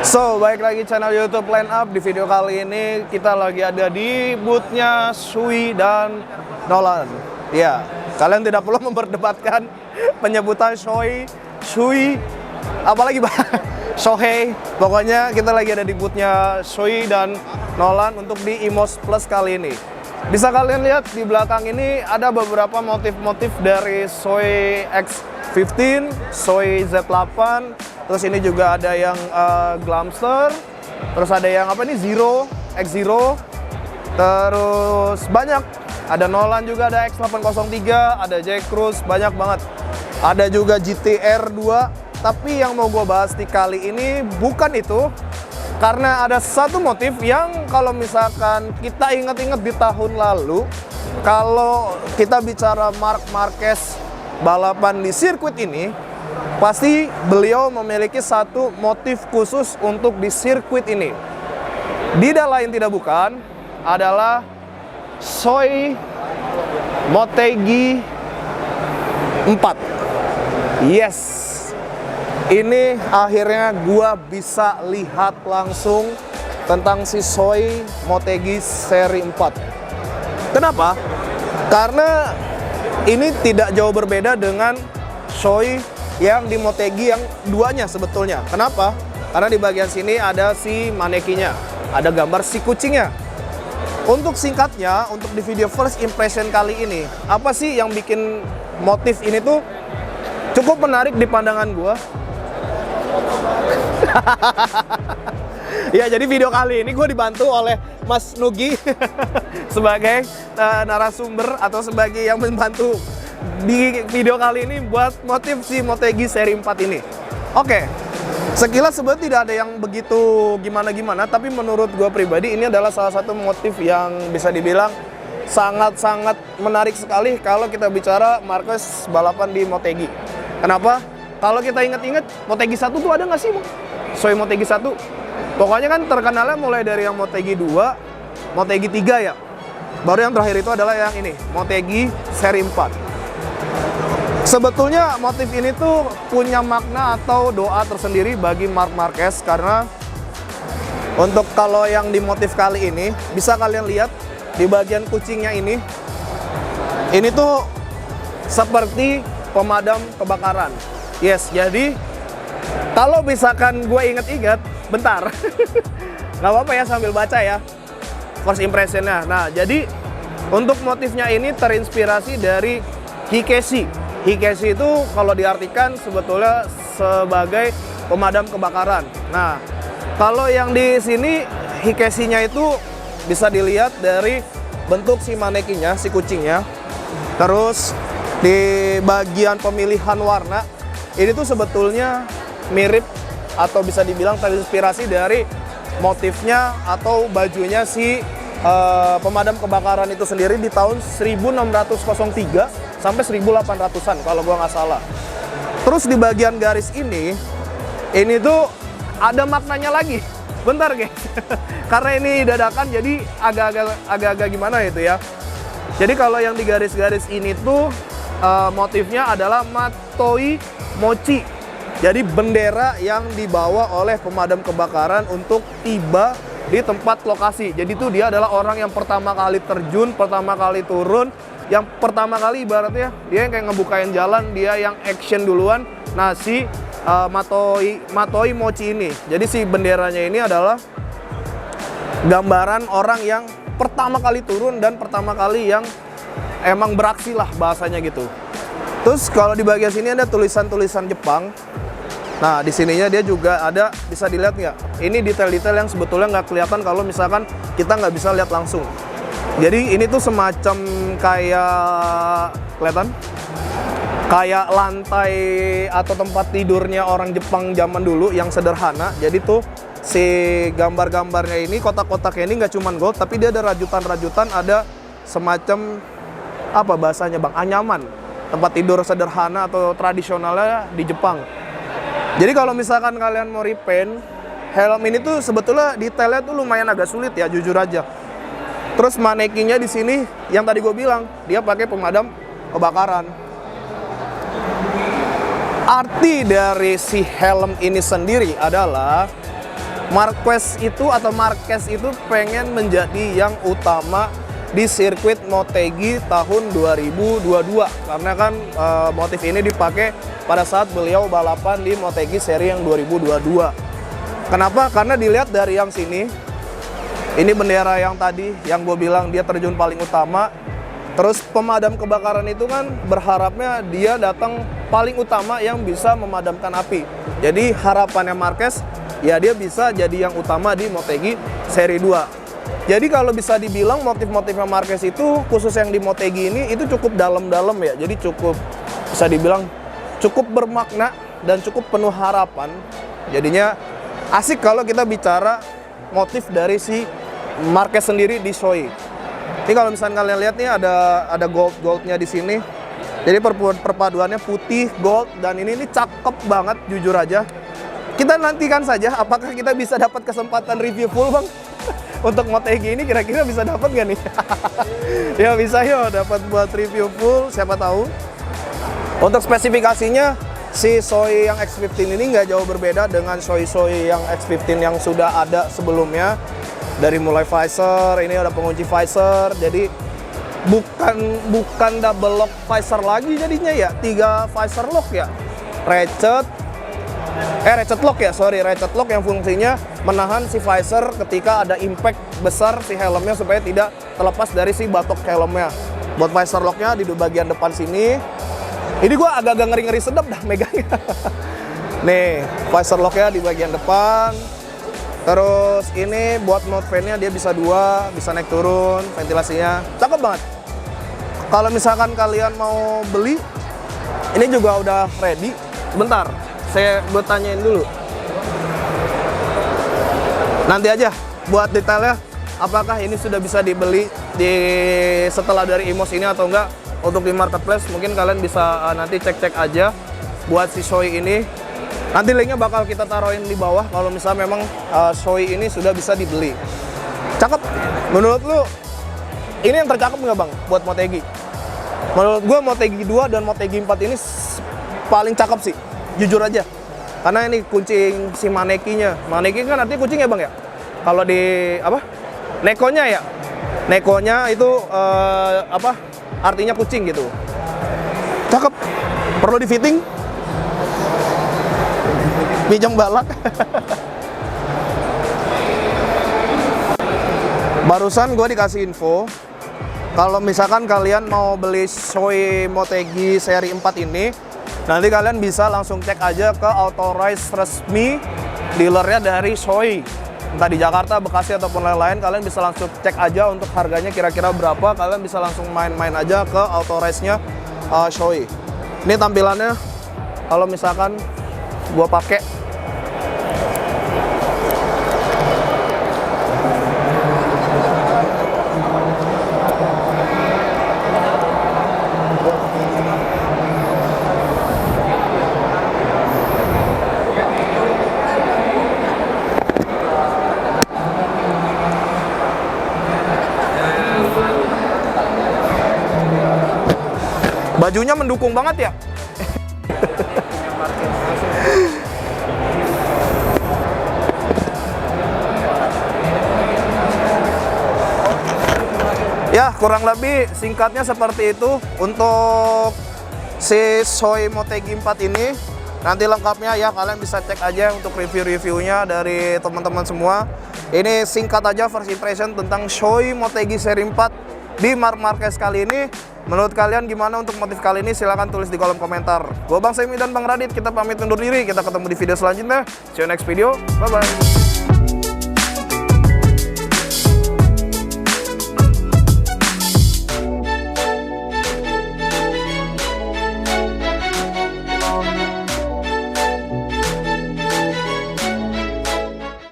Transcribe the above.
So, baik lagi channel YouTube Line Up. Di video kali ini kita lagi ada di booth-nya Shui dan Nolan. Ya, kalian tidak perlu memperdebatkan penyebutan Shui, apalagi Shohei. Pokoknya kita lagi ada di booth-nya Shui dan Nolan untuk di IMOS Plus kali ini. Bisa kalian lihat di belakang ini ada beberapa motif-motif dari Shui X15, Shui Z8. Terus ini juga ada yang Glamster, terus ada yang apa nih, Zero, X-Zero, terus banyak. Ada Nolan juga, ada X803, ada J-Cruise, banyak banget. Ada juga GTR 2, tapi yang mau gue bahas di kali ini bukan itu. Karena ada satu motif yang kalau misalkan kita ingat-ingat di tahun lalu, kalau kita bicara Marc Marquez balapan di sirkuit ini, pasti beliau memiliki satu motif khusus untuk di sirkuit ini. Tidak lain tidak bukan adalah Shui Motegi 4. Yes, ini akhirnya gua bisa lihat langsung tentang si Shui Motegi seri 4. Kenapa? Karena ini tidak jauh berbeda dengan Shui yang di Motegi yang duanya sebetulnya. Kenapa? Karena di bagian sini ada si manekinya, ada gambar si kucingnya. Untuk singkatnya, untuk di video first impression kali ini, apa sih yang bikin motif ini tuh cukup menarik di pandangan gua? Ya, jadi video kali ini gue dibantu oleh Mas Nugi sebagai narasumber atau sebagai yang membantu di video kali ini buat motif si Motegi seri 4 ini. Oke, sekilas sebenarnya tidak ada yang begitu gimana-gimana, tapi menurut gue pribadi ini adalah salah satu motif yang bisa dibilang sangat-sangat menarik sekali kalau kita bicara Marquez balapan di Motegi. Kenapa? Kalau kita ingat-ingat, Motegi 1 tuh ada nggak sih, Shui Motegi 1? Pokoknya kan terkenalnya mulai dari yang Motegi 2, Motegi 3 ya. Baru yang terakhir itu adalah yang ini, Motegi seri 4. Sebetulnya motif ini tuh punya makna atau doa tersendiri bagi Marc Marquez. Karena untuk kalau yang di motif kali ini, bisa kalian lihat di bagian kucingnya ini tuh seperti pemadam kebakaran. Yes, jadi kalau misalkan gue inget-inget, bentar, nggak apa-apa ya sambil baca ya, first impressionnya. Nah, jadi untuk motifnya ini terinspirasi dari Hikesi. Hikesi itu kalau diartikan sebetulnya sebagai pemadam kebakaran. Nah, kalau yang di sini Hikesinya itu bisa dilihat dari bentuk si manekinya, si kucingnya. Terus di bagian pemilihan warna, ini tuh sebetulnya mirip atau bisa dibilang terinspirasi dari motifnya atau bajunya si pemadam kebakaran itu sendiri di tahun 1603 sampai 1800-an kalau gua nggak salah. Terus di bagian garis ini tuh ada maknanya lagi. Bentar guys, karena ini dadakan jadi agak-agak gimana itu ya. Jadi kalau yang di garis-garis ini tuh motifnya adalah Matoi Mochi. Jadi bendera yang dibawa oleh pemadam kebakaran untuk tiba di tempat lokasi. Jadi itu dia adalah orang yang pertama kali terjun, pertama kali turun, yang pertama kali ibaratnya dia yang kayak ngebukain jalan, dia yang action duluan. Nah, si Matoi Mochi ini. Jadi si benderanya ini adalah gambaran orang yang pertama kali turun dan pertama kali yang emang beraksi lah bahasanya gitu. Terus kalau di bagian sini ada tulisan-tulisan Jepang. Nah, di sininya dia juga ada, bisa dilihat nggak? Ini detail-detail yang sebetulnya nggak kelihatan kalau misalkan kita nggak bisa lihat langsung. Jadi ini tuh semacam kayak, kelihatan? Kayak lantai atau tempat tidurnya orang Jepang zaman dulu yang sederhana. Jadi tuh si gambar-gambarnya ini, kotak-kotaknya ini nggak cuma gold, tapi dia ada rajutan-rajutan, ada semacam, apa bahasanya bang? Anyaman. Tempat tidur sederhana atau tradisionalnya di Jepang. Jadi kalau misalkan kalian mau repaint helm ini tuh sebetulnya detailnya tuh lumayan agak sulit ya, jujur aja. Terus manekinya di sini yang tadi gue bilang, dia pakai pemadam kebakaran. Arti dari si helm ini sendiri adalah Marquez itu atau Marquez itu pengen menjadi yang utama di sirkuit Motegi tahun 2022 karena kan motif ini dipakai pada saat beliau balapan di Motegi seri yang 2022. Kenapa? Karena dilihat dari yang sini, ini bendera yang tadi yang gue bilang dia terjun paling utama. Terus pemadam kebakaran itu kan berharapnya dia datang paling utama yang bisa memadamkan api. Jadi harapannya Marquez ya dia bisa jadi yang utama di Motegi seri 2. Jadi kalau bisa dibilang motif-motifnya Marquez itu khusus yang di Motegi ini itu cukup dalam-dalam ya. Jadi cukup bisa dibilang cukup bermakna dan cukup penuh harapan. Jadinya asik kalau kita bicara motif dari si Marquez sendiri di Shoei. Ini kalau misalnya kalian lihat nih ada goldnya di sini. Jadi perpaduannya putih, gold, dan ini cakep banget jujur aja. Kita nantikan saja apakah kita bisa dapat kesempatan review full bang. Untuk Motegi ini kira-kira bisa dapat nggak nih? Ya bisa yo dapat buat review full siapa tahu. Untuk spesifikasinya si Shoei yang X15 ini nggak jauh berbeda dengan Shoei yang X15 yang sudah ada sebelumnya. Dari mulai visor, ini ada pengunci visor, jadi bukan double lock visor lagi jadinya ya, 3 visor lock ya. Ratchet lock yang fungsinya menahan si visor ketika ada impact besar si helmnya supaya tidak terlepas dari si batok helmnya. Buat visor locknya di bagian depan sini. Ini gua agak-agak ngeri-ngeri sedap dah megangnya. Nih, visor locknya di bagian depan. Terus ini buat mount fan-nya dia bisa 2, bisa naik turun, ventilasinya cakep banget. Kalau misalkan kalian mau beli, ini juga udah ready. Bentar, saya buat tanyain dulu. Nanti aja buat detailnya, apakah ini sudah bisa dibeli setelah dari IMOS ini atau enggak. Untuk di marketplace mungkin kalian bisa nanti cek-cek aja buat si Shoei ini. Nanti linknya bakal kita taruhin di bawah kalau misalnya memang Shoei ini sudah bisa dibeli. Cakep. Menurut lu ini yang tercakep nggak bang buat Motegi? Menurut gue Motegi 2 dan Motegi 4 ini paling cakep sih, jujur aja. Karena ini kucing si Manekinya. Maneki kan artinya kucing ya bang ya? Kalau di apa? Nekonya ya? Nekonya itu artinya kucing gitu. Cakep. Perlu di fitting? Pinjam balak. Barusan gue dikasih info kalau misalkan kalian mau beli Shoei Motegi seri 4 ini, nanti kalian bisa langsung cek aja ke authorized resmi dealernya dari Shoei, entah di Jakarta, Bekasi ataupun lain-lain. Kalian bisa langsung cek aja untuk harganya kira-kira berapa. Kalian bisa langsung main-main aja ke authorized-nya Shoei. Ini tampilannya kalau misalkan gua pakai. Bajunya mendukung banget ya. Ya, kurang lebih singkatnya seperti itu untuk si Shoei Motegi 4 ini. Nanti lengkapnya ya kalian bisa cek aja untuk review-reviewnya dari teman-teman semua. Ini singkat aja first impression tentang Shoei Motegi seri 4 di Marc Marquez kali ini. Menurut kalian gimana untuk motif kali ini? Silahkan tulis di kolom komentar. Gua Bang Semi dan Bang Radit, kita pamit undur diri. Kita ketemu di video selanjutnya. See you next video. Bye-bye.